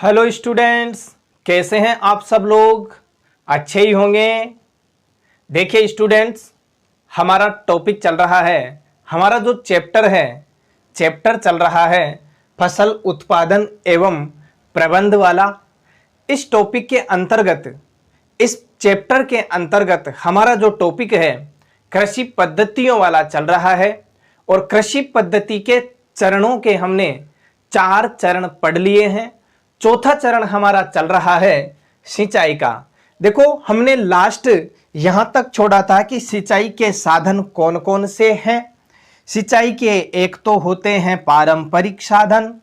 Hello students, कैसे हैं आप सब लोग? अच्छे ही होंगे। देखिए स्टूडेंट्स, हमारा टॉपिक चल रहा है, हमारा जो चैप्टर चल रहा है फसल उत्पादन एवं प्रबंध वाला। इस टॉपिक के अंतर्गत, इस चैप्टर के अंतर्गत हमारा जो टॉपिक है कृषि पद्धतियों वाला चल रहा है। और कृषि पद्धति के चरणों के हमने 4 चरण पढ़ लिए हैं। चौथा चरण हमारा चल रहा है सिंचाई का। देखो, हमने लास्ट यहां तक छोड़ा था कि सिंचाई के साधन कौन कौन से हैं। सिंचाई के एक तो होते हैं पारंपरिक साधन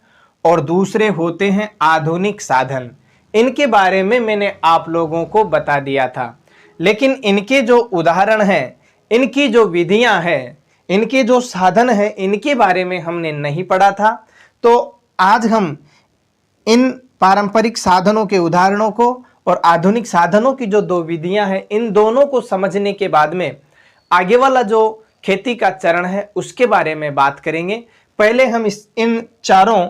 और दूसरे होते हैं आधुनिक साधन। इनके बारे में मैंने आप लोगों को बता दिया था, लेकिन इनके जो उदाहरण हैं, इनकी जो विधियां हैं, इनके जो साधन हैं, इनके बारे में हमने नहीं पढ़ा था। तो आज हम इन पारंपरिक साधनों के उदाहरणों को और आधुनिक साधनों की जो 2 विधियां हैं, इन दोनों को समझने के बाद में आगे वाला जो खेती का चरण है उसके बारे में बात करेंगे। पहले हम इन चारों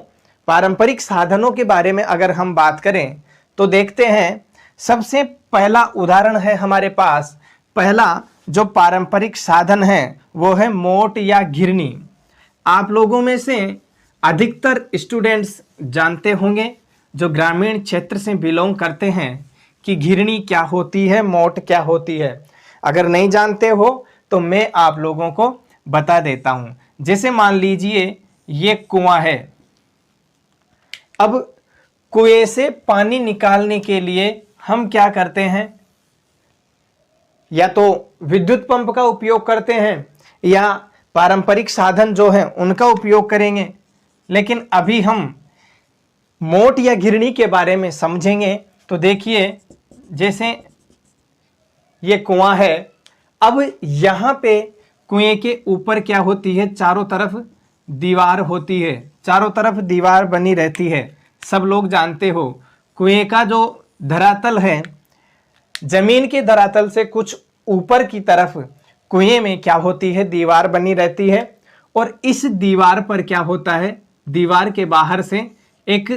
पारंपरिक साधनों के बारे में अगर हम बात करें तो देखते हैं। सबसे पहला उदाहरण है हमारे पास, पहला जो पारंपरिक साधन है वो है मोट या घिरनी। आप लोगों में से अधिकतर स्टूडेंट्स जानते होंगे, जो ग्रामीण क्षेत्र से बिलोंग करते हैं, कि घिरनी क्या होती है, मोट क्या होती है। अगर नहीं जानते हो तो मैं आप लोगों को बता देता हूं। जैसे मान लीजिए ये कुआं है। अब कुएं से पानी निकालने के लिए हम क्या करते हैं? या तो विद्युत पंप का उपयोग करते हैं या पारंपरिक साधन जो हैं उनका उपयोग करेंगे। लेकिन अभी हम मोट या घिरनी के बारे में समझेंगे। तो देखिए, जैसे ये कुआं है। अब यहाँ पे कुएं के ऊपर क्या होती है? चारों तरफ दीवार होती है, चारों तरफ दीवार बनी रहती है। सब लोग जानते हो, कुएं का जो धरातल है, जमीन के धरातल से कुछ ऊपर की तरफ कुएं में क्या होती है? दीवार बनी रहती है। और इस दीवार पर क्या होता है? दीवार के बाहर से एक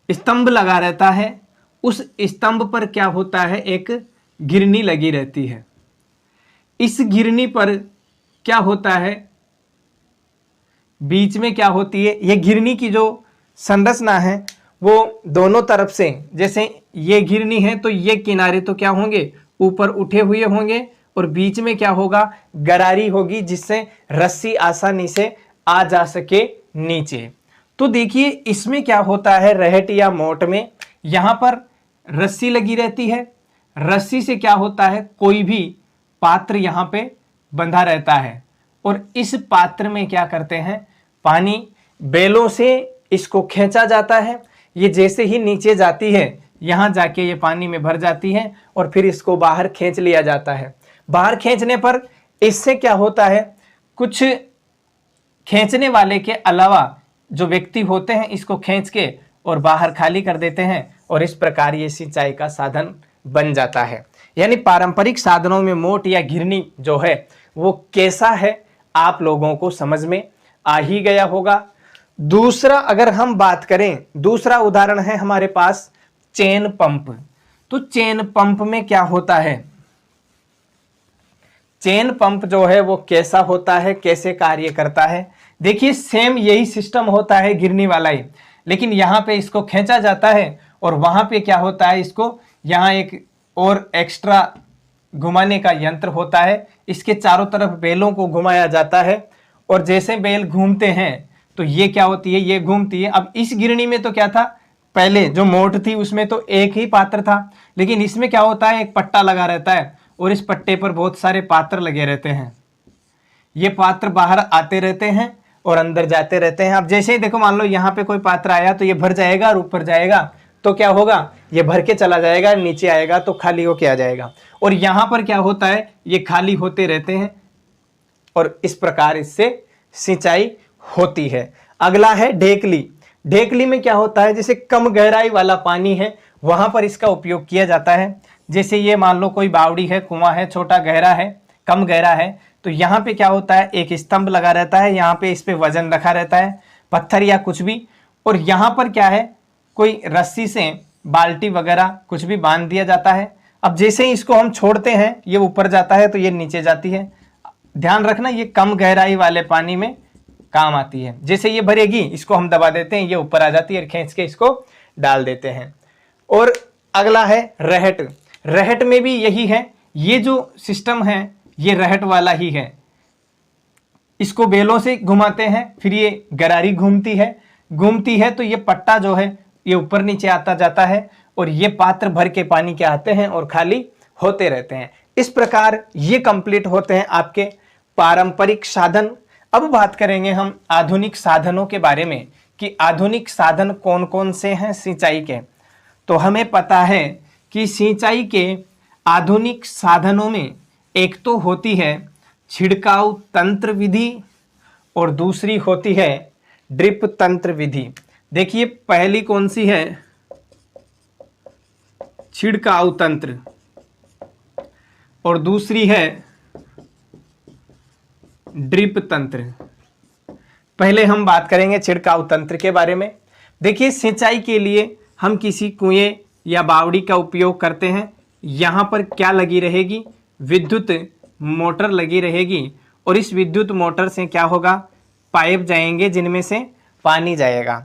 स्तंभ लगा रहता है। उस स्तंभ पर क्या होता है? एक घिरनी लगी रहती है। इस घिरनी पर क्या होता है? बीच में क्या होती है? ये घिरनी की जो संरचना है वो दोनों तरफ से, जैसे ये घिरनी है तो ये किनारे तो क्या होंगे? ऊपर उठे हुए होंगे। और बीच में क्या होगा? गरारी होगी, जिससे रस्सी आसानी से आ जा सके नीचे। तो देखिए, इसमें क्या होता है? रहट या मोट में यहां पर रस्सी लगी रहती है। रस्सी से क्या होता है? कोई भी पात्र यहां पे बंधा रहता है। और इस पात्र में क्या करते हैं? पानी बेलों से इसको खींचा जाता है। ये जैसे ही नीचे जाती है, यहां जाके ये पानी में भर जाती है और फिर इसको बाहर खींच लिया जाता है। बाहर खींचने पर इससे क्या होता है? कुछ खींचने वाले के अलावा जो व्यक्ति होते हैं इसको खींच के और बाहर खाली कर देते हैं, और इस प्रकार ये सिंचाई का साधन बन जाता है। यानी पारंपरिक साधनों में मोट या घिरनी जो है वो कैसा है, आप लोगों को समझ में आ ही गया होगा। दूसरा अगर हम बात करें, दूसरा उदाहरण है हमारे पास चेन पंप। तो चेन पंप में क्या होता है? चेन पंप जो है वो कैसा होता है, कैसे कार्य करता है? देखिए, सेम यही सिस्टम होता है घिरनी वाला ही, लेकिन यहाँ पे इसको खींचा जाता है और वहां पे क्या होता है? इसको यहाँ एक और एक्स्ट्रा घुमाने का यंत्र होता है। इसके चारों तरफ बेलों को घुमाया जाता है और जैसे बेल घूमते हैं तो ये क्या होती है? ये घूमती है। अब इस घिरनी में तो क्या था? पहले जो मोट थी उसमें तो एक ही पात्र था, लेकिन इसमें क्या होता है? एक पट्टा लगा रहता है और इस पट्टे पर बहुत सारे पात्र लगे रहते हैं। ये पात्र बाहर आते रहते हैं और अंदर जाते रहते हैं। अब जैसे ही देखो, मान लो यहाँ पे कोई पात्र आया तो ये भर जाएगा और ऊपर जाएगा तो क्या होगा? ये भर के चला जाएगा, नीचे आएगा तो खाली होके आ जाएगा। और यहाँ पर क्या होता है? ये खाली होते रहते हैं और इस प्रकार इससे सिंचाई होती है। अगला है ढेकली। ढेकली में क्या होता है? जैसे कम गहराई वाला पानी है वहां पर इसका उपयोग किया जाता है। जैसे ये मान लो कोई बावड़ी है, कुआं है, छोटा गहरा है, कम गहरा है, तो यहाँ पे क्या होता है? एक स्तंभ लगा रहता है, यहाँ पे इस पे वजन रखा रहता है, पत्थर या कुछ भी, और यहाँ पर क्या है, कोई रस्सी से बाल्टी वगैरह कुछ भी बांध दिया जाता है। अब जैसे ही इसको हम छोड़ते हैं ये ऊपर जाता है तो ये नीचे जाती है। ध्यान रखना ये कम गहराई वाले पानी में काम आती है। जैसे ये भरेगी इसको हम दबा देते हैं, ये ऊपर आ जाती है और खींच के इसको डाल देते हैं। और अगला है रहट। रहट में भी यही है, ये जो सिस्टम है ये रहट वाला ही है। इसको बेलों से घुमाते हैं, फिर ये गरारी घूमती है तो ये पट्टा जो है ये ऊपर नीचे आता जाता है और ये पात्र भर के पानी के आते हैं और खाली होते रहते हैं। इस प्रकार ये कंप्लीट होते हैं आपके पारंपरिक साधन। अब बात करेंगे हम आधुनिक साधनों के बारे में कि आधुनिक साधन कौन कौन से हैं सिंचाई के। तो हमें पता है कि सिंचाई के आधुनिक साधनों में एक तो होती है छिड़काव तंत्र विधि और दूसरी होती है ड्रिप तंत्र विधि। देखिए पहली कौन सी है, छिड़काव तंत्र, और दूसरी है ड्रिप तंत्र। पहले हम बात करेंगे छिड़काव तंत्र के बारे में। देखिए सिंचाई के लिए हम किसी कुएं या बावड़ी का उपयोग करते हैं। यहाँ पर क्या लगी रहेगी, विद्युत मोटर लगी रहेगी और इस विद्युत मोटर से क्या होगा, पाइप जाएंगे जिनमें से पानी जाएगा।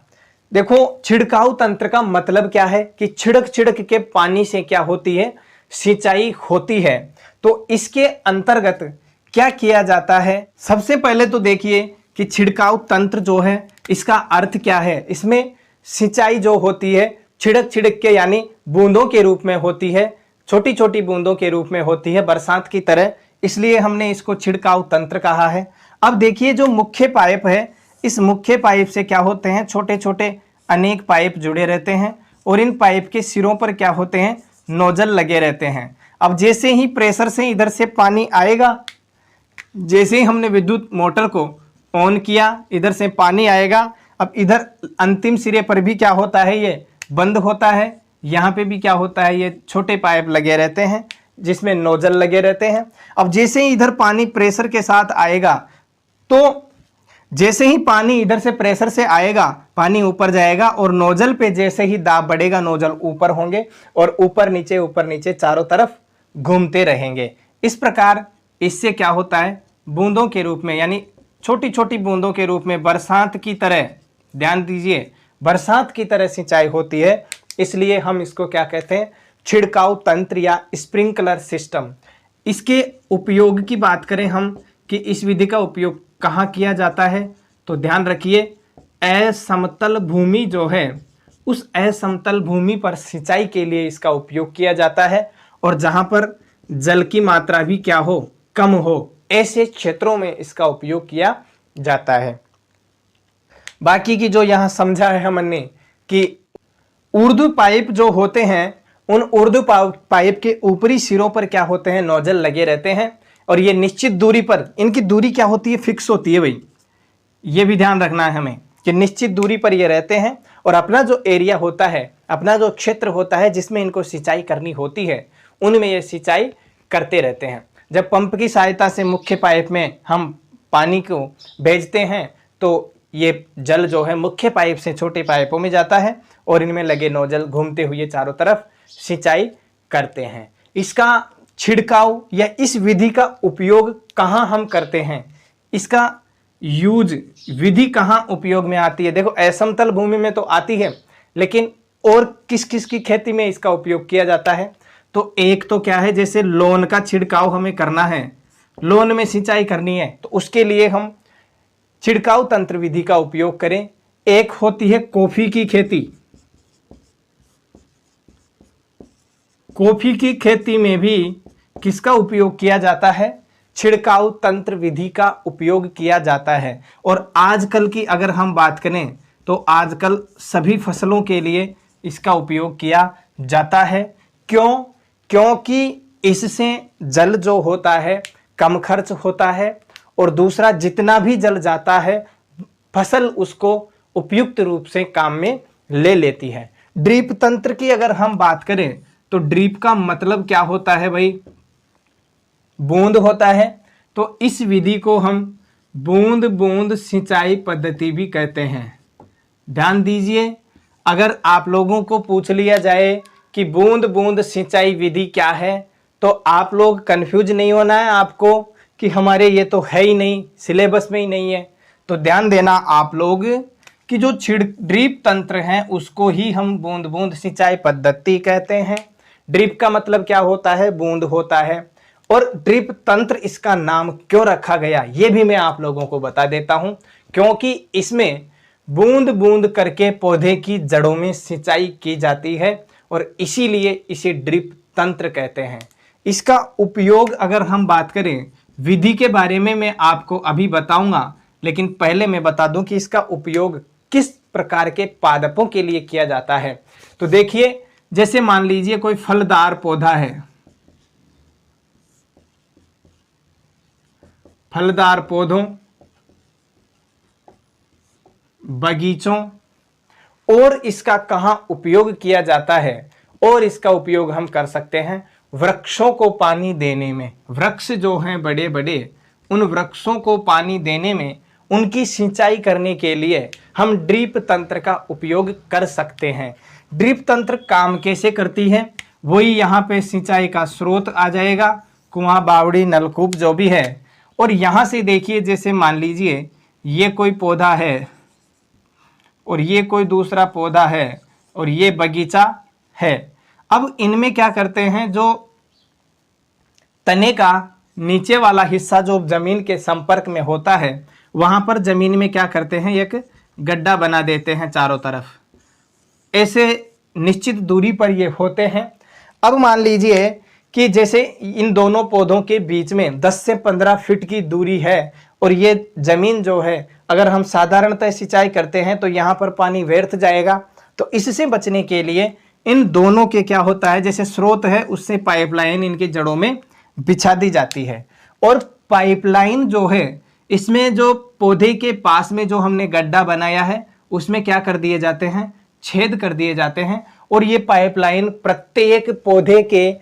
देखो छिड़काव तंत्र का मतलब क्या है कि छिड़क छिड़क के पानी से क्या होती है, सिंचाई होती है। तो इसके अंतर्गत क्या किया जाता है, सबसे पहले तो देखिए कि छिड़काव तंत्र जो है इसका अर्थ क्या है। इसमें सिंचाई जो होती है छिड़क छिड़क के यानी बूंदों के रूप में होती है, छोटी छोटी बूंदों के रूप में होती है बरसात की तरह, इसलिए हमने इसको छिड़काव तंत्र कहा है। अब देखिए जो मुख्य पाइप है, इस मुख्य पाइप से क्या होते हैं, छोटे छोटे अनेक पाइप जुड़े रहते हैं और इन पाइप के सिरों पर क्या होते हैं, नोजल लगे रहते हैं। अब जैसे ही प्रेशर से इधर से पानी आएगा, जैसे ही हमने विद्युत मोटर को ऑन किया इधर से पानी आएगा। अब इधर अंतिम सिरे पर भी क्या होता है, ये बंद होता है। यहाँ पे भी क्या होता है, ये छोटे पाइप लगे रहते हैं जिसमें नोजल लगे रहते हैं। अब जैसे ही इधर पानी प्रेशर के साथ आएगा, तो जैसे ही पानी इधर से प्रेशर से आएगा पानी ऊपर जाएगा और नोजल पे जैसे ही दाब बढ़ेगा नोजल ऊपर होंगे और ऊपर नीचे चारों तरफ घूमते रहेंगे। इस प्रकार इससे क्या होता है, बूंदों के रूप में यानी छोटी छोटी बूंदों के रूप में बरसात की तरह, ध्यान दीजिए बरसात की तरह सिंचाई होती है। इसलिए हम इसको क्या कहते हैं, छिड़काव तंत्र या स्प्रिंकलर सिस्टम। इसके उपयोग की बात करें हम कि इस विधि का उपयोग कहाँ किया जाता है, तो ध्यान रखिए असमतल भूमि जो है उस असमतल भूमि पर सिंचाई के लिए इसका उपयोग किया जाता है और जहाँ पर जल की मात्रा भी क्या हो, कम हो, ऐसे क्षेत्रों में इसका उपयोग किया जाता है। बाकी की जो यहाँ समझा है हमने कि ऊर्ध्व पाइप जो होते हैं उन ऊर्ध्व पाइप के ऊपरी सिरों पर क्या होते हैं, नोजल लगे रहते हैं और ये निश्चित दूरी पर, इनकी दूरी क्या होती है, फिक्स होती है भाई। ये भी ध्यान रखना है हमें कि निश्चित दूरी पर ये रहते हैं और अपना जो एरिया होता है, अपना जो क्षेत्र होता है जिसमें इनको सिंचाई करनी होती है, उनमें ये सिंचाई करते रहते हैं। जब पंप की सहायता से मुख्य पाइप में हम पानी को भेजते हैं तो ये जल जो है मुख्य पाइप से छोटे पाइपों में जाता है और इनमें लगे नोजल घूमते हुए चारों तरफ सिंचाई करते हैं। इसका छिड़काव या इस विधि का उपयोग कहाँ हम करते हैं, इसका यूज विधि कहाँ उपयोग में आती है। देखो असमतल भूमि में तो आती है, लेकिन और किस किस की खेती में इसका उपयोग किया जाता है। तो एक तो क्या है, जैसे लोन का छिड़काव हमें करना है, लोन में सिंचाई करनी है तो उसके लिए हम छिड़काव तंत्र विधि का उपयोग करें। एक होती है कॉफी की खेती, कॉफी की खेती में भी किसका उपयोग किया जाता है, छिड़काव तंत्र विधि का उपयोग किया जाता है। और आजकल की अगर हम बात करें तो आजकल सभी फसलों के लिए इसका उपयोग किया जाता है। क्यों? क्योंकि इससे जल जो होता है कम खर्च होता है और दूसरा जितना भी जल जाता है फसल उसको उपयुक्त रूप से काम में ले लेती है। ड्रिप तंत्र की अगर हम बात करें तो ड्रिप का मतलब क्या होता है भाई, बूंद होता है। तो इस विधि को हम बूंद बूंद सिंचाई पद्धति भी कहते हैं। ध्यान दीजिए, अगर आप लोगों को पूछ लिया जाए कि बूंद बूंद सिंचाई विधि क्या है, तो आप लोग कंफ्यूज नहीं होना है आपको कि हमारे ये तो है ही नहीं, सिलेबस में ही नहीं है। तो ध्यान देना आप लोग कि जो ड्रिप तंत्र है उसको ही हम बूंद बूंद सिंचाई पद्धति कहते हैं। ड्रिप का मतलब क्या होता है? बूंद होता है। और ड्रिप तंत्र इसका नाम क्यों रखा गया ये भी मैं आप लोगों को बता देता हूं, क्योंकि इसमें बूंद बूंद करके पौधे की जड़ों में सिंचाई की जाती है और इसीलिए इसे ड्रिप तंत्र कहते हैं। इसका उपयोग अगर हम बात करें, विधि के बारे में मैं आपको अभी बताऊंगा, लेकिन पहले मैं बता दूं कि इसका उपयोग किस प्रकार के पादपों के लिए किया जाता है। तो देखिए, जैसे मान लीजिए कोई फलदार पौधा है, फलदार पौधों, बगीचों, और इसका कहां उपयोग किया जाता है? और इसका उपयोग हम कर सकते हैं वृक्षों को पानी देने में। वृक्ष जो हैं बड़े बड़े, उन वृक्षों को पानी देने में, उनकी सिंचाई करने के लिए हम ड्रिप तंत्र का उपयोग कर सकते हैं। ड्रिप तंत्र काम कैसे करती है? वही यहाँ पे सिंचाई का स्रोत आ जाएगा, कुआं, बावड़ी, नलकूप जो भी है। और यहाँ से देखिए, जैसे मान लीजिए ये कोई पौधा है और ये कोई दूसरा पौधा है और ये बगीचा है। अब इनमें क्या करते हैं, जो तने का नीचे वाला हिस्सा जो जमीन के संपर्क में होता है, वहां पर जमीन में क्या करते हैं, एक गड्ढा बना देते हैं चारों तरफ। ऐसे निश्चित दूरी पर ये होते हैं। अब मान लीजिए कि जैसे इन दोनों पौधों के बीच में 10 से 15 फीट की दूरी है और ये जमीन जो है, अगर हम साधारणतः सिंचाई करते हैं तो यहाँ पर पानी व्यर्थ जाएगा। तो इससे बचने के लिए इन दोनों के क्या होता है, जैसे स्रोत है उससे पाइपलाइन इनकी जड़ों में बिछा दी जाती है। और पाइपलाइन जो है, इसमें जो पौधे के पास में जो हमने गड्ढा बनाया है उसमें क्या कर दिए जाते हैं, छेद कर दिए जाते हैं। और ये पाइपलाइन प्रत्येक पौधे के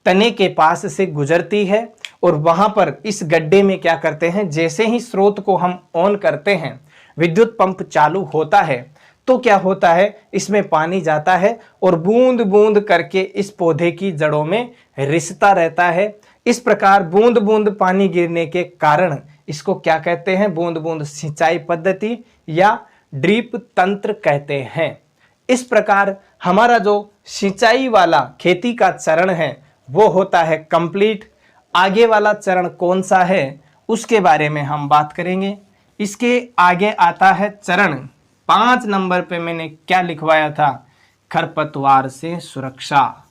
तने के पास से गुजरती है और वहां पर इस गड्ढे में क्या करते हैं, जैसे ही स्रोत को हम ऑन करते हैं, विद्युत पंप चालू होता है, तो क्या होता है, इसमें पानी जाता है और बूंद बूंद करके इस पौधे की जड़ों में रिसता रहता है। इस प्रकार बूंद बूंद पानी गिरने के कारण इसको क्या कहते हैं, बूंद बूंद सिंचाई पद्धति या ड्रिप तंत्र कहते हैं। इस प्रकार हमारा जो सिंचाई वाला खेती का चरण है वो होता है कंप्लीट। आगे वाला चरण कौन सा है उसके बारे में हम बात करेंगे। इसके आगे आता है चरण 5 नंबर पे मैंने क्या लिखवाया था, खरपतवार से सुरक्षा।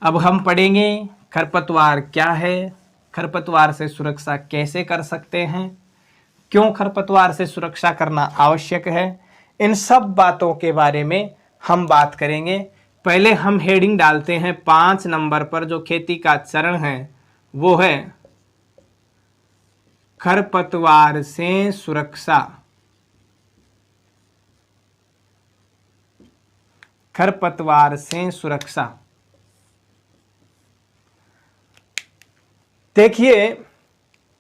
अब हम पढ़ेंगे खरपतवार क्या है, खरपतवार से सुरक्षा कैसे कर सकते हैं, क्यों खरपतवार से सुरक्षा करना आवश्यक है, इन सब बातों के बारे में हम बात करेंगे। पहले हम हेडिंग डालते हैं 5 नंबर पर, जो खेती का चरण है वो है खरपतवार से सुरक्षा। खरपतवार से सुरक्षा। देखिए,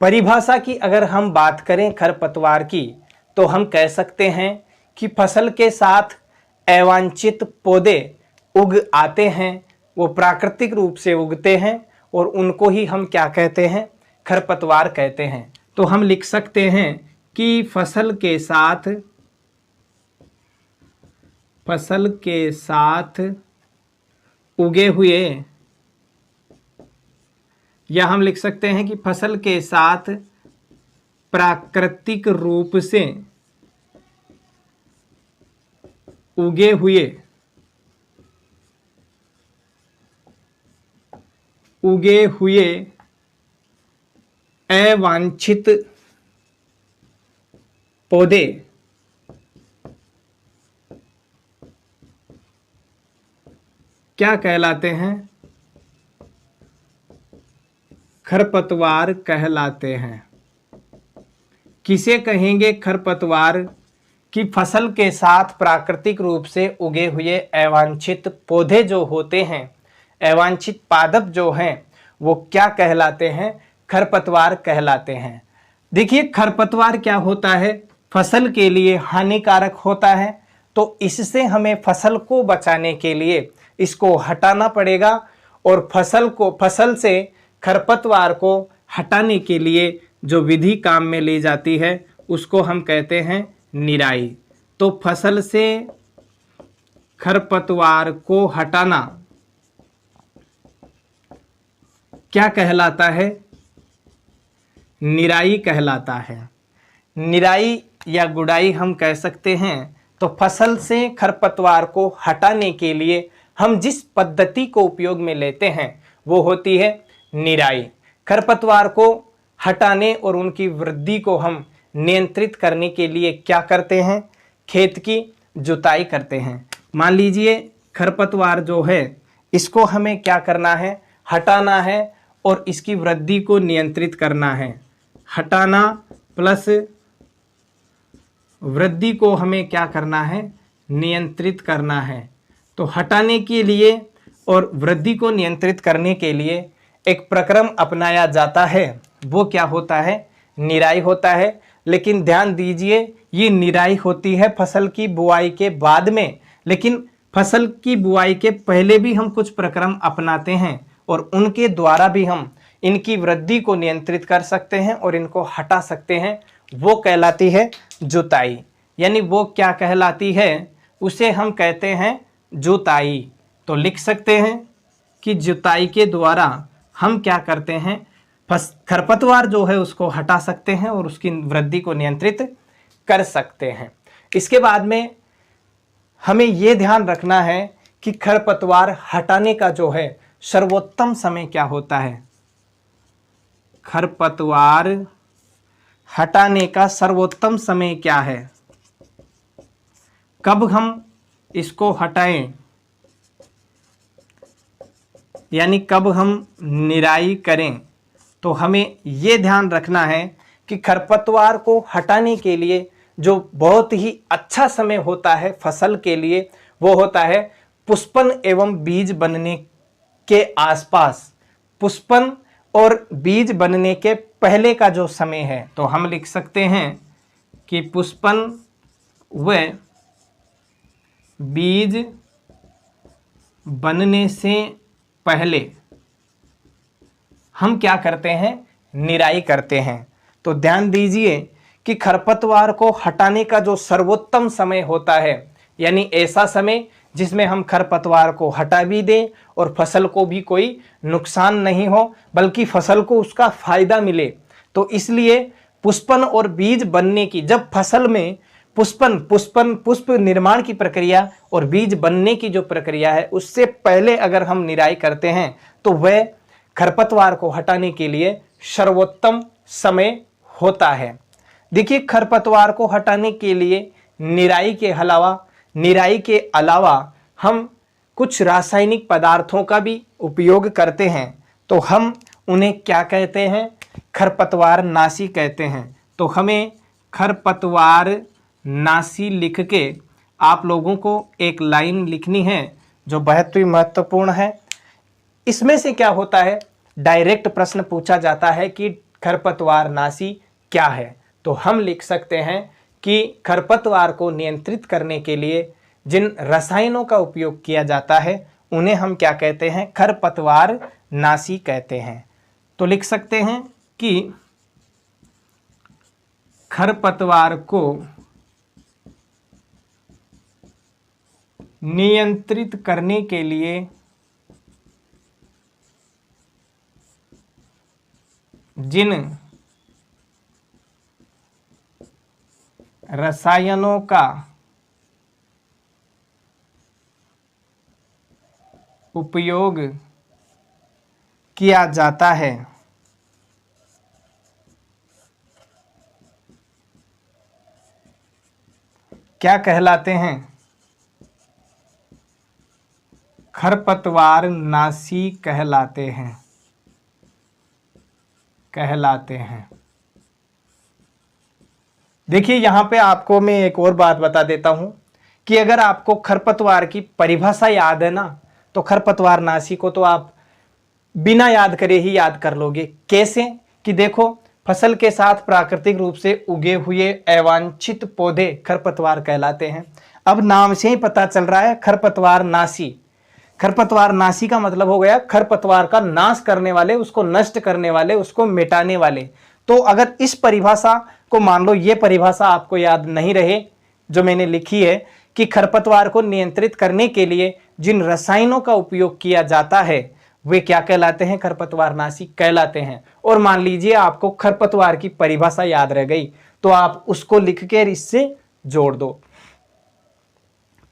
परिभाषा की अगर हम बात करें खरपतवार की, तो हम कह सकते हैं कि फसल के साथ अवांछित पौधे उग आते हैं, वो प्राकृतिक रूप से उगते हैं और उनको ही हम क्या कहते हैं, खरपतवार कहते हैं। तो हम लिख सकते हैं कि फसल के साथ उगे हुए, या हम लिख सकते हैं कि फसल के साथ प्राकृतिक रूप से उगे हुए अवांछित पौधे क्या कहलाते हैं, खरपतवार कहलाते हैं। किसे कहेंगे खरपतवार? कि फसल के साथ प्राकृतिक रूप से उगे हुए अवांछित पौधे जो होते हैं, अवांछित पादप जो हैं, वो क्या कहलाते हैं, खरपतवार कहलाते हैं। देखिए खरपतवार क्या होता है, फसल के लिए हानिकारक होता है, तो इससे हमें फसल को बचाने के लिए इसको हटाना पड़ेगा। और फसल से खरपतवार को हटाने के लिए जो विधि काम में ली जाती है उसको हम कहते हैं निराई। तो फसल से खरपतवार को हटाना क्या कहलाता है? निराई कहलाता है। निराई या गुड़ाई हम कह सकते हैं। तो फसल से खरपतवार को हटाने के लिए हम जिस पद्धति को उपयोग में लेते हैं वो होती है निराई। खरपतवार को हटाने और उनकी वृद्धि को हम नियंत्रित करने के लिए क्या करते हैं? खेत की जुताई करते हैं। मान लीजिए खरपतवार जो है इसको हमें क्या करना है? हटाना है और इसकी वृद्धि को नियंत्रित करना है। हटाना प्लस वृद्धि को हमें क्या करना है? नियंत्रित करना है। तो हटाने के लिए और वृद्धि को नियंत्रित करने के लिए एक प्रक्रम अपनाया जाता है, वो क्या होता है? निराई होता है। लेकिन ध्यान दीजिए ये निराई होती है फसल की बुआई के बाद में, लेकिन फसल की बुआई के पहले भी हम कुछ प्रक्रम अपनाते हैं और उनके द्वारा भी हम इनकी वृद्धि को नियंत्रित कर सकते हैं और इनको हटा सकते हैं। वो कहलाती है जुताई। यानी वो क्या कहलाती है? उसे हम कहते हैं जुताई। तो लिख सकते हैं कि जुताई के द्वारा हम क्या करते हैं? खरपतवार जो है उसको हटा सकते हैं और उसकी वृद्धि को नियंत्रित कर सकते हैं। इसके बाद में हमें ये ध्यान रखना है कि खरपतवार हटाने का जो है सर्वोत्तम समय क्या होता है? खरपतवार हटाने का सर्वोत्तम समय क्या है? कब हम इसको हटाएं? यानी कब हम निराई करें? तो हमें ये ध्यान रखना है कि खरपतवार को हटाने के लिए जो बहुत ही अच्छा समय होता है फसल के लिए वो होता है पुष्पन एवं बीज बनने के आसपास। पुष्पन और बीज बनने के पहले का जो समय है तो हम लिख सकते हैं कि पुष्पन व बीज बनने से पहले हम क्या करते हैं? निराई करते हैं। तो ध्यान दीजिए कि खरपतवार को हटाने का जो सर्वोत्तम समय होता है, यानी ऐसा समय जिसमें हम खरपतवार को हटा भी दें और फसल को भी कोई नुकसान नहीं हो बल्कि फसल को उसका फायदा मिले। तो इसलिए पुष्पन और बीज बनने की, जब फसल में पुष्प निर्माण की प्रक्रिया और बीज बनने की जो प्रक्रिया है उससे पहले अगर हम निराई करते हैं तो वह खरपतवार को हटाने के लिए सर्वोत्तम समय होता है। देखिए खरपतवार को हटाने के लिए निराई के अलावा हम कुछ रासायनिक पदार्थों का भी उपयोग करते हैं। तो हम उन्हें क्या कहते हैं? खरपतवार नाशी कहते हैं। तो हमें खरपतवार नाशी लिख के आप लोगों को एक लाइन लिखनी है जो बहुत ही महत्वपूर्ण है। इसमें से क्या होता है? डायरेक्ट प्रश्न पूछा जाता है कि खरपतवार नाशी क्या है। तो हम लिख सकते हैं कि खरपतवार को नियंत्रित करने के लिए जिन रसायनों का उपयोग किया जाता है उन्हें हम क्या कहते हैं? खरपतवार नाशी कहते हैं। तो लिख सकते हैं कि खरपतवार को नियंत्रित करने के लिए जिन रसायनों का उपयोग किया जाता है क्या कहलाते हैं? खरपतवार नाशी कहलाते हैं। देखिए यहाँ पे आपको मैं एक और बात बता देता हूं कि अगर आपको खरपतवार की परिभाषा याद है ना तो खरपतवार नाशी को तो आप बिना याद करे ही याद कर लोगे। कैसे? कि देखो फसल के साथ प्राकृतिक रूप से उगे हुए अवांछित पौधे खरपतवार कहलाते हैं। अब नाम से ही पता चल रहा है खरपतवार नाशी। खरपतवार नाशी का मतलब हो गया खरपतवार का नाश करने वाले, उसको नष्ट करने वाले, उसको मिटाने वाले। तो अगर इस परिभाषा को मान लो, ये परिभाषा आपको याद नहीं रहे जो मैंने लिखी है कि खरपतवार को नियंत्रित करने के लिए जिन रसायनों का उपयोग किया जाता है वे क्या कहलाते हैं? खरपतवार नाशी कहलाते हैं। और मान लीजिए आपको खरपतवार की परिभाषा याद रह गई तो आप उसको लिख के इससे जोड़ दो।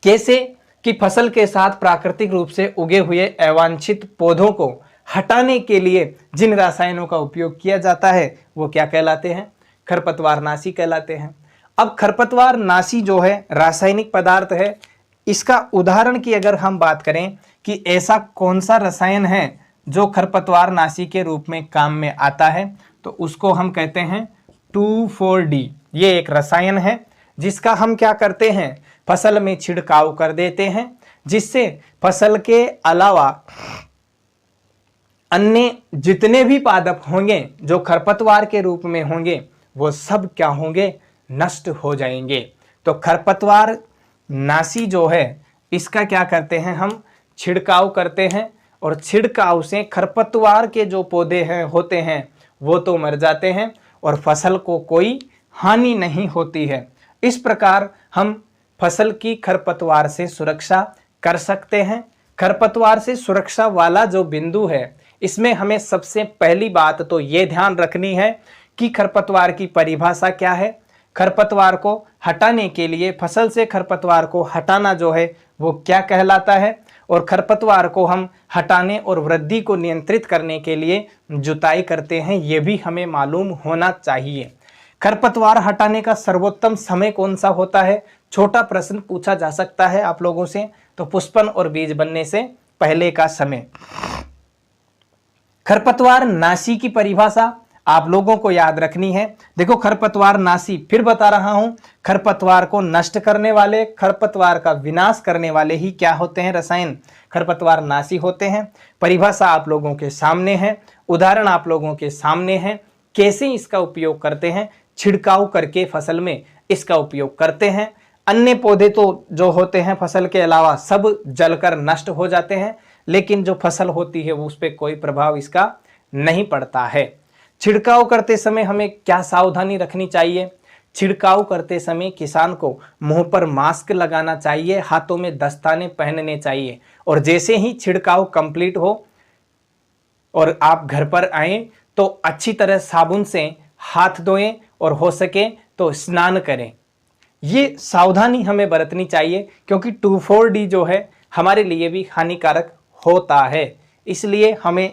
कैसे? कि फसल के साथ प्राकृतिक रूप से उगे हुए अवांछित पौधों को हटाने के लिए जिन रसायनों का उपयोग किया जाता है वो क्या कहलाते हैं? खरपतवार नाशी कहलाते हैं। अब खरपतवार नाशी जो है रासायनिक पदार्थ है। इसका उदाहरण की अगर हम बात करें कि ऐसा कौन सा रसायन है जो खरपतवार नाशी के रूप में काम में आता है, तो उसको हम कहते हैं 2,4-D। ये एक रसायन है जिसका हम क्या करते हैं? फसल में छिड़काव कर देते हैं, जिससे फसल के अलावा अन्य जितने भी पादप होंगे जो खरपतवार के रूप में होंगे वो सब क्या होंगे? नष्ट हो जाएंगे। तो खरपतवार नाशी जो है इसका क्या करते हैं? हम छिड़काव करते हैं और छिड़काव से खरपतवार के जो पौधे हैं होते हैं वो तो मर जाते हैं और फसल को कोई हानि नहीं होती है। इस प्रकार हम फसल की खरपतवार से सुरक्षा कर सकते हैं। खरपतवार से सुरक्षा वाला जो बिंदु है इसमें हमें सबसे पहली बात तो ये ध्यान रखनी है कि खरपतवार की परिभाषा क्या है। खरपतवार को हटाने के लिए, फसल से खरपतवार को हटाना जो है वो क्या कहलाता है, और खरपतवार को हम हटाने और वृद्धि को नियंत्रित करने के लिए जुताई करते हैं, ये भी हमें मालूम होना चाहिए। खरपतवार हटाने का सर्वोत्तम समय कौन सा होता है? छोटा प्रश्न पूछा जा सकता है आप लोगों से। तो पुष्पन और बीज बनने से पहले का समय। खरपतवार नाशी की परिभाषा आप लोगों को याद रखनी है। देखो खरपतवार नाशी, फिर बता रहा हूं, खरपतवार को नष्ट करने वाले, खरपतवार का विनाश करने वाले ही क्या होते हैं? रसायन खरपतवार नाशी होते हैं। परिभाषा आप लोगों के सामने है, उदाहरण आप लोगों के सामने है। कैसे इसका उपयोग करते हैं? छिड़काव करके फसल में इसका उपयोग करते हैं। अन्य पौधे तो जो होते हैं फसल के अलावा सब जलकर नष्ट हो जाते हैं, लेकिन जो फसल होती है उस पर कोई प्रभाव इसका नहीं पड़ता है। छिड़काव करते समय हमें क्या सावधानी रखनी चाहिए? छिड़काव करते समय किसान को मुंह पर मास्क लगाना चाहिए, हाथों में दस्ताने पहनने चाहिए, और जैसे ही छिड़काव कंप्लीट हो और आप घर पर आएं तो अच्छी तरह साबुन से हाथ धोएं और हो सके तो स्नान करें। ये सावधानी हमें बरतनी चाहिए क्योंकि 2,4-D जो है हमारे लिए भी हानिकारक होता है। इसलिए हमें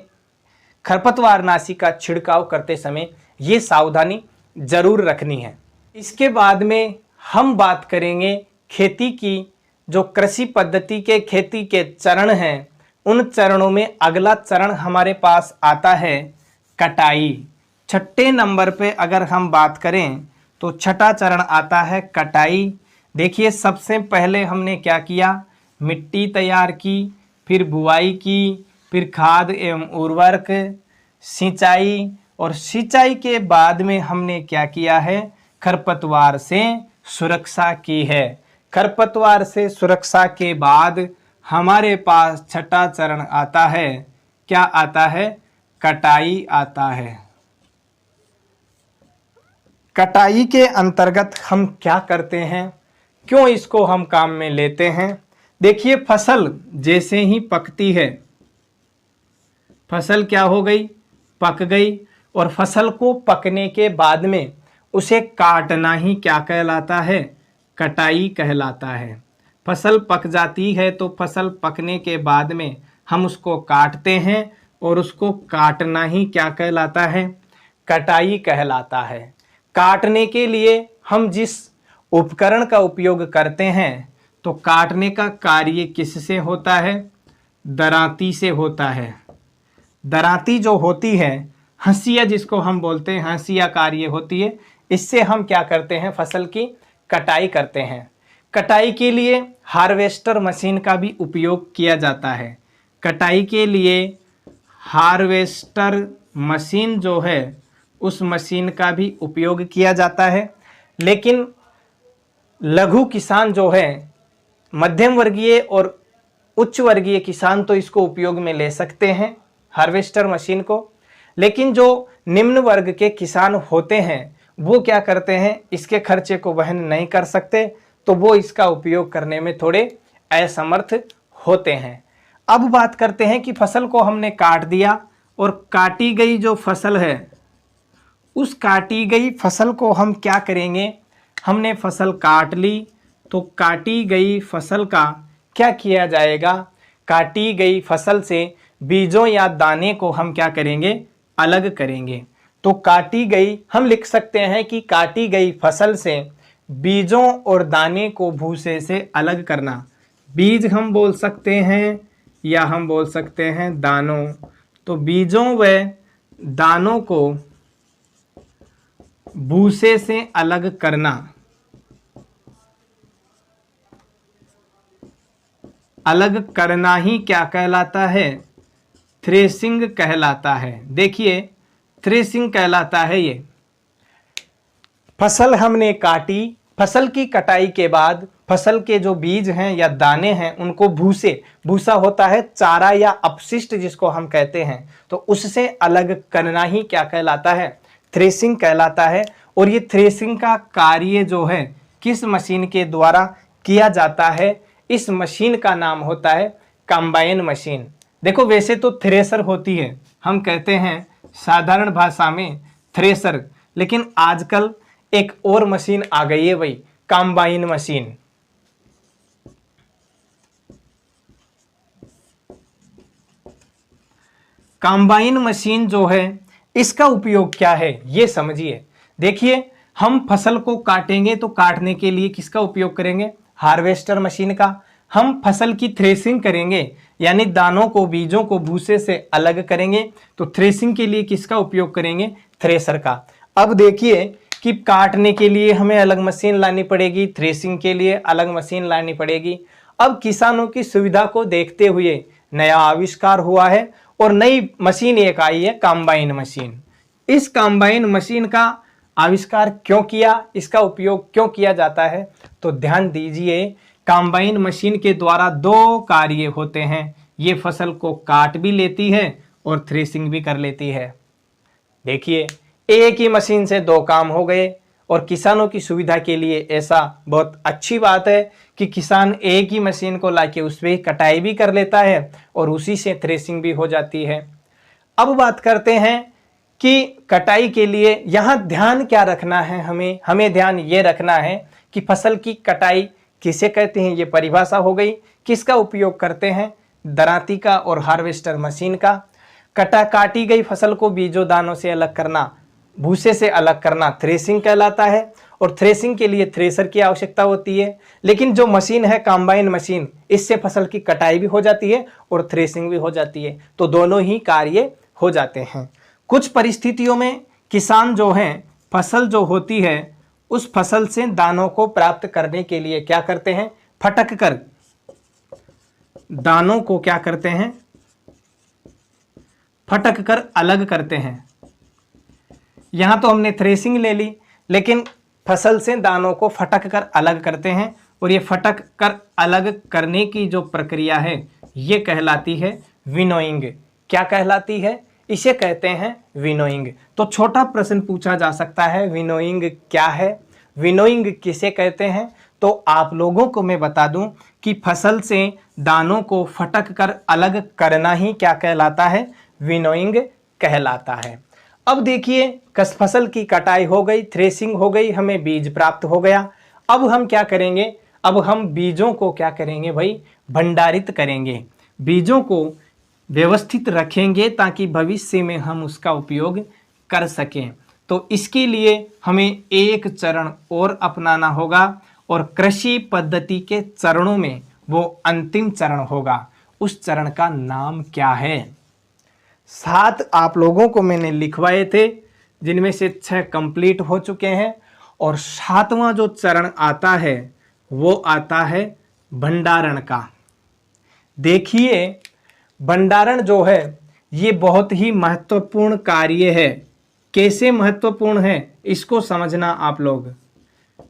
खरपतवार नाशी का छिड़काव करते समय ये सावधानी जरूर रखनी है। इसके बाद में हम बात करेंगे खेती की, जो कृषि पद्धति के खेती के चरण हैं, उन चरणों में अगला चरण हमारे पास आता है कटाई। छठे नंबर पे अगर हम बात करें तो छठा चरण आता है कटाई। देखिए सबसे पहले हमने क्या किया? मिट्टी तैयार की, फिर बुआई की, फिर खाद एवं उर्वरक, सिंचाई, और सिंचाई के बाद में हमने क्या किया है? खरपतवार से सुरक्षा की है। खरपतवार से सुरक्षा के बाद हमारे पास छठा चरण आता है। क्या आता है? कटाई आता है। कटाई के अंतर्गत हम क्या करते हैं? क्यों इसको हम काम में लेते हैं? देखिए फसल जैसे ही पकती है, फसल क्या हो गई? पक गई, और फसल को पकने के बाद में उसे काटना ही क्या कहलाता है? कटाई कहलाता है। फसल पक जाती है तो फसल पकने के बाद में हम उसको काटते हैं, और उसको काटना ही क्या कहलाता है? कटाई कहलाता है। काटने के लिए हम जिस उपकरण का उपयोग करते हैं, तो काटने का कार्य किससे होता है? दरांती से होता है। दरांती जो होती है, हंसिया जिसको हम बोलते हैं, हंसिया कार्य होती है, इससे हम क्या करते हैं? फसल की कटाई करते हैं। कटाई के लिए हार्वेस्टर मशीन का भी उपयोग किया जाता है। कटाई के लिए हार्वेस्टर मशीन जो है उस मशीन का भी उपयोग किया जाता है। लेकिन लघु किसान जो है, मध्यम वर्गीय और उच्च वर्गीय किसान तो इसको उपयोग में ले सकते हैं हार्वेस्टर मशीन को। लेकिन जो निम्न वर्ग के किसान होते हैं वो क्या करते हैं, इसके खर्चे को वहन नहीं कर सकते, तो वो इसका उपयोग करने में थोड़े असमर्थ होते हैं। अब बात करते हैं कि फसल को हमने काट दिया और काटी गई जो फसल है, उस काटी गई फसल को हम क्या करेंगे, हमने फसल काट ली तो काटी गई फसल का क्या किया जाएगा, काटी गई फसल से बीजों या दाने को हम क्या करेंगे, अलग करेंगे। तो काटी गई, हम लिख सकते हैं कि काटी गई फसल से बीजों और दाने को भूसे से अलग करना। बीज हम बोल सकते हैं या हम बोल सकते हैं दानों। तो बीजों व दानों को भूसे से अलग करना, अलग करना ही क्या कहलाता है, थ्रेसिंग कहलाता है। देखिए थ्रेसिंग कहलाता है ये। फसल हमने काटी, फसल की कटाई के बाद फसल के जो बीज हैं या दाने हैं उनको भूसे, भूसा होता है चारा या अपशिष्ट जिसको हम कहते हैं, तो उससे अलग करना ही क्या कहलाता है, थ्रेसिंग कहलाता है। और ये थ्रेसिंग का कार्य जो है किस मशीन के द्वारा किया जाता है, इस मशीन का नाम होता है कंबाइन मशीन। देखो वैसे तो थ्रेसर होती है, हम कहते हैं साधारण भाषा में थ्रेसर, लेकिन आजकल एक और मशीन आ गई है भाई, कंबाइन मशीन। कंबाइन मशीन जो है इसका उपयोग क्या है ये समझिए। देखिए हम फसल को काटेंगे तो काटने के लिए किसका उपयोग करेंगे, हार्वेस्टर मशीन का। हम फसल की थ्रेसिंग करेंगे यानी दानों को, बीजों को भूसे से अलग करेंगे, तो थ्रेसिंग के लिए किसका उपयोग करेंगे, थ्रेसर का। अब देखिए कि काटने के लिए हमें अलग मशीन लानी पड़ेगी, थ्रेसिंग के लिए अलग मशीन लानी पड़ेगी। अब किसानों की सुविधा को देखते हुए नया आविष्कार हुआ है और नई मशीन एक आई है, कंबाइन मशीन। इस कंबाइन मशीन का आविष्कार क्यों किया, इसका उपयोग क्यों किया जाता है, तो ध्यान दीजिए। कंबाइन मशीन के द्वारा दो कार्य होते हैं, ये फसल को काट भी लेती है और थ्रेसिंग भी कर लेती है। देखिए एक ही मशीन से दो काम हो गए, और किसानों की सुविधा के लिए ऐसा बहुत अच्छी बात है कि किसान एक ही मशीन को लाके उस पर कटाई भी कर लेता है और उसी से थ्रेसिंग भी हो जाती है। अब बात करते हैं कि कटाई के लिए यहाँ ध्यान क्या रखना है, हमें ध्यान ये रखना है कि फसल की कटाई किसे कहते हैं, ये परिभाषा हो गई। किसका उपयोग करते हैं, दरांती का और हार्वेस्टर मशीन का। काटी गई फसल को बीजों दानों से अलग करना, भूसे से अलग करना थ्रेसिंग कहलाता है, और थ्रेसिंग के लिए थ्रेसर की आवश्यकता होती है। लेकिन जो मशीन है कंबाइन मशीन, इससे फसल की कटाई भी हो जाती है और थ्रेसिंग भी हो जाती है, तो दोनों ही कार्य हो जाते हैं। कुछ परिस्थितियों में किसान जो हैं, फसल जो होती है उस फसल से दानों को प्राप्त करने के लिए क्या करते हैं, फटक कर दानों को क्या करते हैं, फटक कर अलग करते हैं। यहां तो हमने थ्रेसिंग ले ली, लेकिन फसल से दानों को फटक कर अलग करते हैं, और ये फटक कर अलग करने की जो प्रक्रिया है ये कहलाती है विनोइंग। क्या कहलाती है, इसे कहते हैं विनोइंग। तो छोटा प्रश्न पूछा जा सकता है, विनोइंग क्या है, विनोइंग किसे कहते हैं। तो आप लोगों को मैं बता दूं कि फसल से दानों को फटक कर अलग करना ही क्या कहलाता है, विनोइंग कहलाता है। अब देखिए फसल की कटाई हो गई, थ्रेसिंग हो गई, हमें बीज प्राप्त हो गया। अब हम क्या करेंगे, अब हम बीजों को क्या करेंगे भाई, भंडारित करेंगे, बीजों को व्यवस्थित रखेंगे ताकि भविष्य में हम उसका उपयोग कर सकें। तो इसके लिए हमें एक चरण और अपनाना होगा, और कृषि पद्धति के चरणों में वो अंतिम चरण होगा। उस चरण का नाम क्या है, 7 आप लोगों को मैंने लिखवाए थे, जिनमें से 6 कंप्लीट हो चुके हैं, और 7वां जो चरण आता है वो आता है भंडारण का। देखिए भंडारण जो है ये बहुत ही महत्वपूर्ण कार्य है। कैसे महत्वपूर्ण है इसको समझना आप लोग।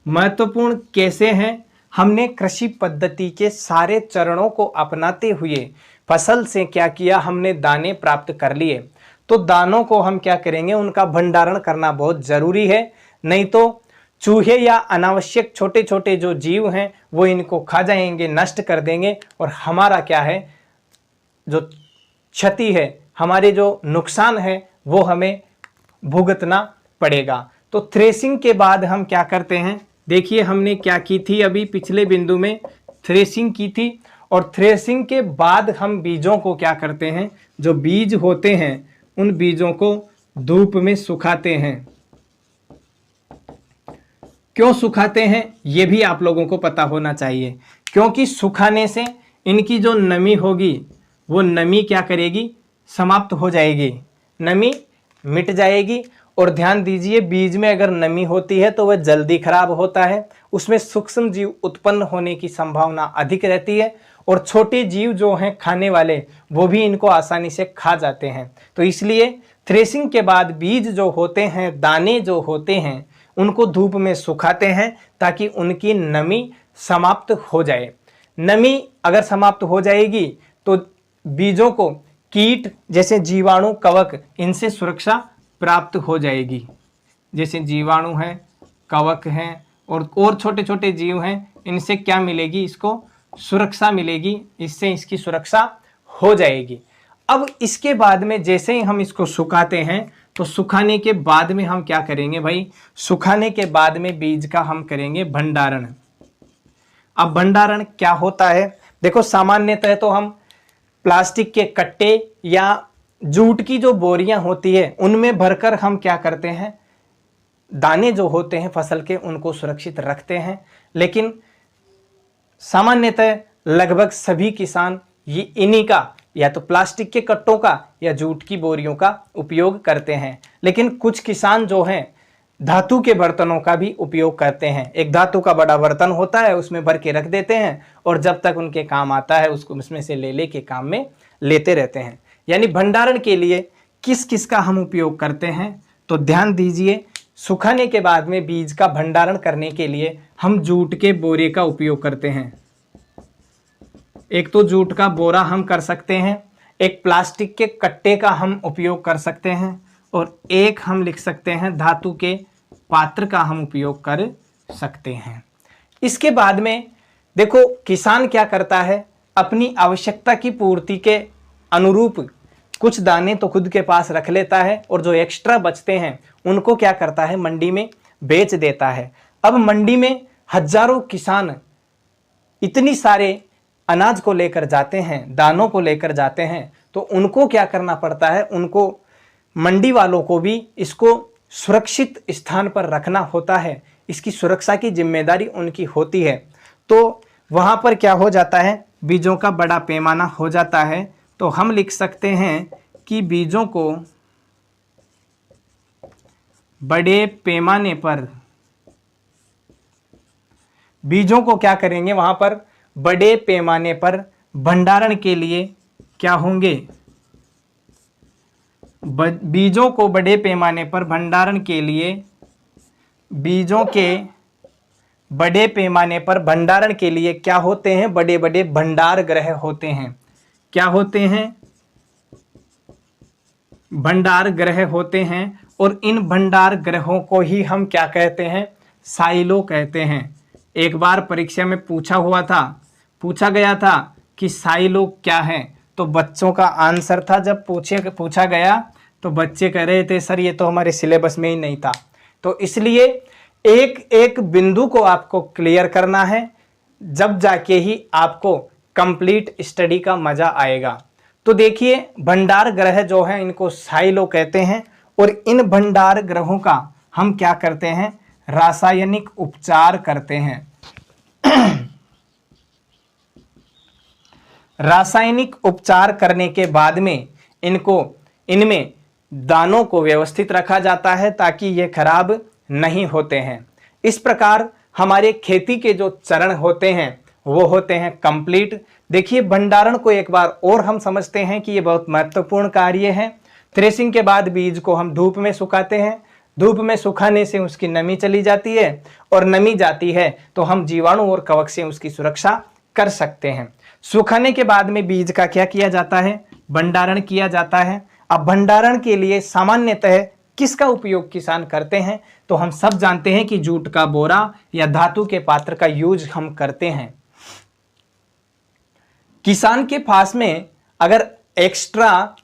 महत्वपूर्ण कैसे हैं? हमने कृषि पद्धति के सारे चरणों को अपनाते हुए फसल से क्या किया, हमने दाने प्राप्त कर लिए। तो दानों को हम क्या करेंगे, उनका भंडारण करना बहुत जरूरी है, नहीं तो चूहे या अनावश्यक छोटे छोटे जो जीव हैं वो इनको खा जाएंगे, नष्ट कर देंगे, और हमारा क्या है, जो क्षति है, हमारे जो नुकसान है वो हमें भुगतना पड़ेगा। तो थ्रेसिंग के बाद हम क्या करते हैं, देखिए हमने क्या की थी, अभी पिछले बिंदु में थ्रेसिंग की थी, और थ्रेसिंग के बाद हम बीजों को क्या करते हैं, जो बीज होते हैं उन बीजों को धूप में सुखाते हैं। क्यों सुखाते हैं ये भी आप लोगों को पता होना चाहिए, क्योंकि सुखाने से इनकी जो नमी होगी वो नमी क्या करेगी, समाप्त हो जाएगी, नमी मिट जाएगी। और ध्यान दीजिए, बीज में अगर नमी होती है तो वह जल्दी खराब होता है, उसमें सूक्ष्म जीव उत्पन्न होने की संभावना अधिक रहती है, और छोटे जीव जो हैं खाने वाले वो भी इनको आसानी से खा जाते हैं। तो इसलिए थ्रेसिंग के बाद बीज जो होते हैं, दाने जो होते हैं, उनको धूप में सुखाते हैं ताकि उनकी नमी समाप्त हो जाए। नमी अगर समाप्त हो जाएगी तो बीजों को कीट जैसे जीवाणु, कवक, इनसे सुरक्षा प्राप्त हो जाएगी। जैसे जीवाणु हैं, कवक हैं और छोटे छोटे जीव हैं, इनसे क्या मिलेगी, इसको सुरक्षा मिलेगी, इससे इसकी सुरक्षा हो जाएगी। अब इसके बाद में जैसे ही हम इसको सुखाते हैं, तो सुखाने के बाद में हम क्या करेंगे भाई, सुखाने के बाद में बीज का हम करेंगे भंडारण। अब भंडारण क्या होता है, देखो सामान्यतः तो हम प्लास्टिक के कट्टे या जूट की जो बोरियां होती है उनमें भरकर हम क्या करते हैं, दाने जो होते हैं फसल के उनको सुरक्षित रखते हैं। लेकिन सामान्यतः लगभग सभी किसान ये इन्हीं का, या तो प्लास्टिक के कट्टों का या जूट की बोरियों का उपयोग करते हैं। लेकिन कुछ किसान जो हैं धातु के बर्तनों का भी उपयोग करते हैं। एक धातु का बड़ा बर्तन होता है, उसमें भर के रख देते हैं, और जब तक उनके काम आता है उसको उसमें से ले के काम में लेते रहते हैं। यानी भंडारण के लिए किस किस का हम उपयोग करते हैं, तो ध्यान दीजिए, सुखाने के बाद में बीज का भंडारण करने के लिए हम जूट के बोरे का उपयोग करते हैं। एक तो जूट का बोरा हम कर सकते हैं, एक प्लास्टिक के कट्टे का हम उपयोग कर सकते हैं, और एक हम लिख सकते हैं धातु के पात्र का हम उपयोग कर सकते हैं। इसके बाद में देखो किसान क्या करता है, अपनी आवश्यकता की पूर्ति के अनुरूप कुछ दाने तो खुद के पास रख लेता है, और जो एक्स्ट्रा बचते हैं उनको क्या करता है, मंडी में बेच देता है। अब मंडी में हजारों किसान इतनी सारे अनाज को लेकर जाते हैं, दानों को लेकर जाते हैं, तो उनको क्या करना पड़ता है, उनको मंडी वालों को भी इसको सुरक्षित स्थान पर रखना होता है, इसकी सुरक्षा की जिम्मेदारी उनकी होती है। तो वहाँ पर क्या हो जाता है, बीजों का बड़ा पैमाना हो जाता है। तो हम लिख सकते हैं कि बीजों को बड़े पैमाने पर, बीजों को क्या करेंगे, वहाँ पर बड़े पैमाने पर भंडारण के लिए क्या होंगे, बीजों को बड़े पैमाने पर भंडारण के लिए, बीजों के बड़े पैमाने पर भंडारण के लिए क्या होते हैं, बड़े बड़े भंडार गृह होते हैं। क्या होते हैं, भंडार गृह होते हैं, और इन भंडार गृहों को ही हम क्या कहते हैं, साइलो कहते हैं। एक बार परीक्षा में पूछा गया था कि साइलो क्या है, तो बच्चों का आंसर था, जब पूछा गया तो बच्चे कह रहे थे सर ये तो हमारे सिलेबस में ही नहीं था। तो इसलिए एक एक बिंदु को आपको क्लियर करना है, जब जाके ही आपको कंप्लीट स्टडी का मजा आएगा। तो देखिए भंडार ग्रह जो है इनको साइलो कहते हैं, और इन भंडार ग्रहों का हम क्या करते हैं, रासायनिक उपचार करते हैं। रासायनिक उपचार करने के बाद में इनमें दानों को व्यवस्थित रखा जाता है ताकि ये खराब नहीं होते हैं। इस प्रकार हमारे खेती के जो चरण होते हैं वो होते हैं कंप्लीट। देखिए भंडारण को एक बार और हम समझते हैं कि ये बहुत महत्वपूर्ण कार्य है। थ्रेसिंग के बाद बीज को हम धूप में सुखाते हैं। धूप में सुखाने से उसकी नमी चली जाती है और नमी जाती है तो हम जीवाणु और कवक से उसकी सुरक्षा कर सकते हैं। सुखाने के बाद में बीज का क्या किया जाता है? भंडारण किया जाता है। अब भंडारण के लिए सामान्यतः किसका उपयोग किसान करते हैं? तो हम सब जानते हैं कि जूट का बोरा या धातु के पात्र का यूज हम करते हैं। किसान के पास में अगर एक्स्ट्रा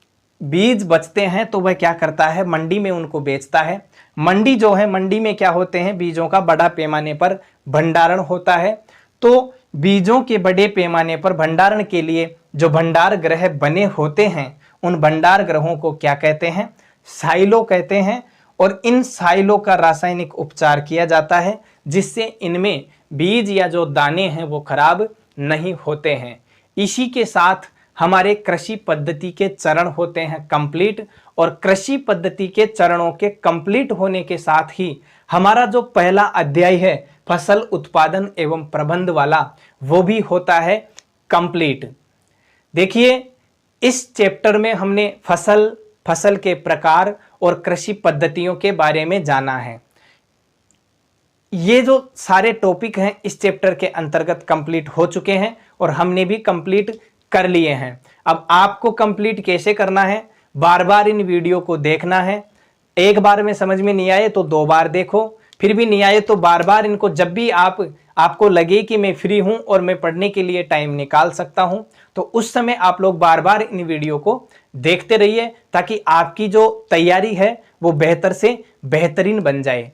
बीज बचते हैं तो वह क्या करता है? मंडी में उनको बेचता है। मंडी जो है, मंडी में क्या होते हैं? बीजों का बड़ा पैमाने पर भंडारण होता है। तो बीजों के बड़े पैमाने पर भंडारण के लिए जो भंडार गृह बने होते हैं उन भंडार ग्रहों को क्या कहते हैं? साइलो कहते हैं। और इन साइलो का रासायनिक उपचार किया जाता है जिससे इनमें बीज या जो दाने हैं वो खराब नहीं होते हैं। इसी के साथ हमारे कृषि पद्धति के चरण होते हैं कंप्लीट, और कृषि पद्धति के चरणों के कंप्लीट होने के साथ ही हमारा जो पहला अध्याय है फसल उत्पादन एवं प्रबंध वाला, वो भी होता है कंप्लीट। देखिए, इस चैप्टर में हमने फसल के प्रकार और कृषि पद्धतियों के बारे में जाना है। ये जो सारे टॉपिक हैं इस चैप्टर के अंतर्गत कंप्लीट हो चुके हैं और हमने भी कंप्लीट कर लिए हैं। अब आपको कंप्लीट कैसे करना है? बार बार इन वीडियो को देखना है। एक बार में समझ में नहीं आए तो 2 बार देखो, फिर भी नहीं आए तो बार बार इनको, जब भी आपको लगे कि मैं फ्री हूं और मैं पढ़ने के लिए टाइम निकाल सकता हूं, तो उस समय आप लोग बार बार इन वीडियो को देखते रहिए ताकि आपकी जो तैयारी है वो बेहतर से बेहतरीन बन जाए।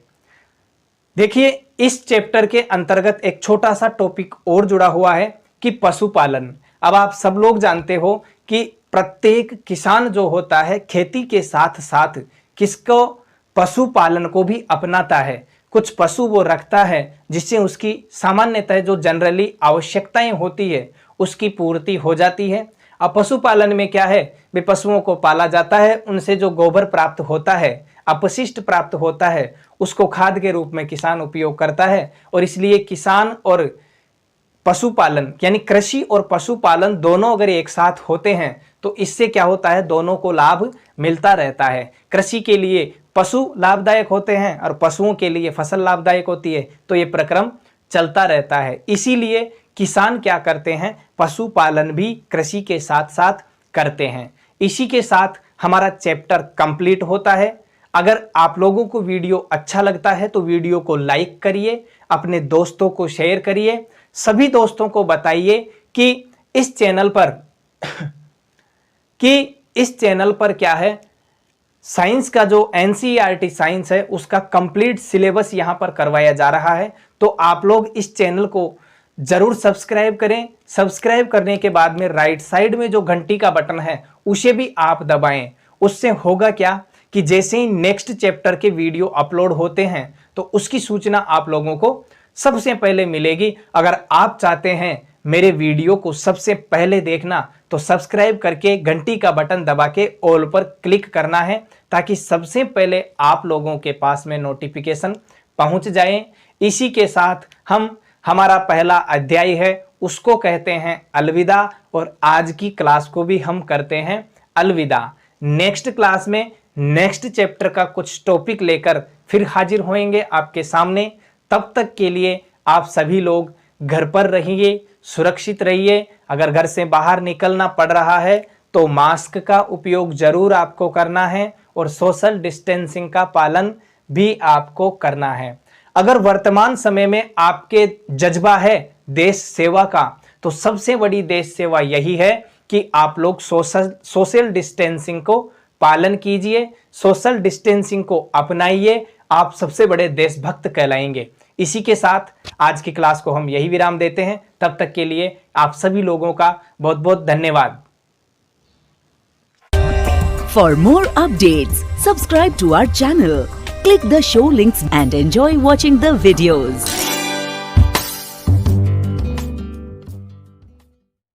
देखिए, इस चैप्टर के अंतर्गत एक छोटा सा टॉपिक और जुड़ा हुआ है कि पशुपालन। अब आप सब लोग जानते हो कि प्रत्येक किसान जो होता है खेती के साथ साथ किसको पशुपालन को भी अपनाता है। कुछ पशु वो रखता है जिससे उसकी सामान्यतः जो जनरली आवश्यकताएं होती है उसकी पूर्ति हो जाती है। अब पशुपालन में क्या है? वे पशुओं को पाला जाता है, उनसे जो गोबर प्राप्त होता है, अपशिष्ट प्राप्त होता है, उसको खाद के रूप में किसान उपयोग करता है। और इसलिए किसान और पशुपालन यानी कृषि और पशुपालन दोनों अगर एक साथ होते हैं तो इससे क्या होता है? दोनों को लाभ मिलता रहता है। कृषि के लिए पशु लाभदायक होते हैं और पशुओं के लिए फसल लाभदायक होती है, तो ये प्रक्रम चलता रहता है। इसीलिए किसान क्या करते हैं? पशुपालन भी कृषि के साथ साथ करते हैं। इसी के साथ हमारा चैप्टर कंप्लीट होता है। अगर आप लोगों को वीडियो अच्छा लगता है तो वीडियो को लाइक करिए, अपने दोस्तों को शेयर करिए, सभी दोस्तों को बताइए कि इस चैनल पर क्या है, साइंस का जो एनसीईआरटी साइंस है उसका कंप्लीट सिलेबस यहां पर करवाया जा रहा है। तो आप लोग इस चैनल को जरूर सब्सक्राइब करें। सब्सक्राइब करने के बाद में राइट साइड में जो घंटी का बटन है उसे भी आप दबाएं। उससे होगा क्या कि जैसे ही नेक्स्ट चैप्टर के वीडियो अपलोड होते हैं तो उसकी सूचना आप लोगों को सबसे पहले मिलेगी। अगर आप चाहते हैं मेरे वीडियो को सबसे पहले देखना तो सब्सक्राइब करके घंटी का बटन दबा के ऑल पर क्लिक करना है ताकि सबसे पहले आप लोगों के पास में नोटिफिकेशन पहुंच जाए। इसी के साथ हमारा पहला अध्याय है उसको कहते हैं अलविदा, और आज की क्लास को भी हम करते हैं अलविदा। नेक्स्ट क्लास में नेक्स्ट चैप्टर का कुछ टॉपिक लेकर फिर हाजिर होंगे आपके सामने। तब तक के लिए आप सभी लोग घर पर रहिए, सुरक्षित रहिए। अगर घर से बाहर निकलना पड़ रहा है तो मास्क का उपयोग जरूर आपको करना है और सोशल डिस्टेंसिंग का पालन भी आपको करना है। अगर वर्तमान समय में आपके जज्बा है देश सेवा का तो सबसे बड़ी देश सेवा यही है कि आप लोग सोशल डिस्टेंसिंग को पालन कीजिए, सोशल डिस्टेंसिंग को अपनाइए। आप सबसे बड़े देशभक्त कहलाएंगे। इसी के साथ आज की क्लास को हम यही विराम देते हैं। तब तक के लिए आप सभी लोगों का बहुत बहुत धन्यवाद। For more updates, subscribe to our channel, click the show links and enjoy watching the videos.